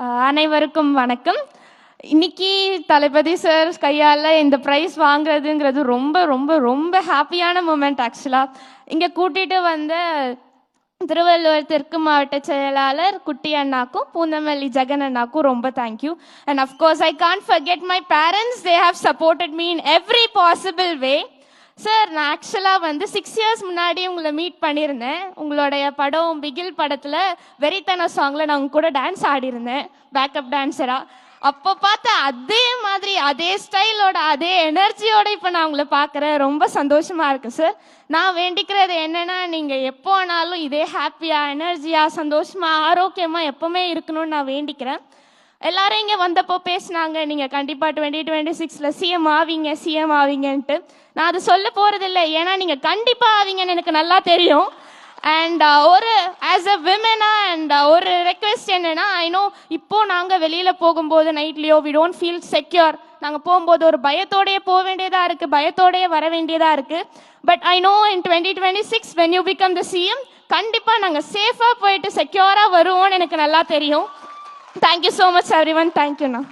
அனைவருக்கும் வணக்கம். இன்னைக்கு தளபதி சார் கையால் இந்த ப்ரைஸ் வாங்குறதுங்கிறது ரொம்ப ரொம்ப ரொம்ப ஹாப்பியான மூமெண்ட். ஆக்சுவலாக இங்கே கூட்டிகிட்டு வந்த திருவள்ளுவர் தெற்கு மாவட்ட செயலாளர் குட்டி அண்ணாக்கும் பூந்தமல்லி ஜெகன் அண்ணாக்கும் ரொம்ப thank you. And of course I can't forget my parents. They have supported me in every possible way. Sir, நான் ஆக்சுவலாக 6 இயர்ஸ் முன்னாடி உங்களை மீட் பண்ணியிருந்தேன். உங்களுடைய படம் பிகில் படத்தில் வெறித்தன சாங்கில் நான் உங்க கூட டான்ஸ் ஆடிருந்தேன், பேக்கப் டான்ஸராக. அப்போ பார்த்த அதே மாதிரி அதே ஸ்டைலோட அதே எனர்ஜியோட இப்போ நான் உங்களை பார்க்குறேன். ரொம்ப சந்தோஷமாக இருக்குது சார். நான் வேண்டிக்கிறது என்னென்னா, நீங்கள் எப்போ ஆனாலும் இதே ஹாப்பியாக எனர்ஜியாக சந்தோஷமாக ஆரோக்கியமாக எப்போவுமே இருக்கணும்னு நான் வேண்டிக்கிறேன். எல்லாரும் இங்கே வந்தப்போ பேசினாங்க, நீங்கள் கண்டிப்பாக 2026 சிஎம் ஆவீங்கன்ட்டு. நான் அது சொல்ல போகிறதில்லை, ஏன்னா நீங்கள் கண்டிப்பாக ஆவீங்கன்னு எனக்கு நல்லா தெரியும். அண்ட் ஒரு ஆஸ் அ விமனாக அண்ட் ஒரு ரெக்வெஸ்ட் என்னென்னா, ஐ நோ இப்போது நாங்கள் வெளியில் போகும்போது நைட்லேயோ வி டோன்ட் ஃபீல் செக்யூர். நாங்கள் போகும்போது ஒரு பயத்தோடையே போக வேண்டியதாக இருக்குது, பயத்தோடையே வர வேண்டியதாக இருக்குது. But I know in 2026 when you become the CM, கண்டிப்பாக நாங்கள் சேஃபாக போயிட்டு செக்யூராக வருவோம்னு எனக்கு நல்லா தெரியும். Thank you so much everyone. Thank you now.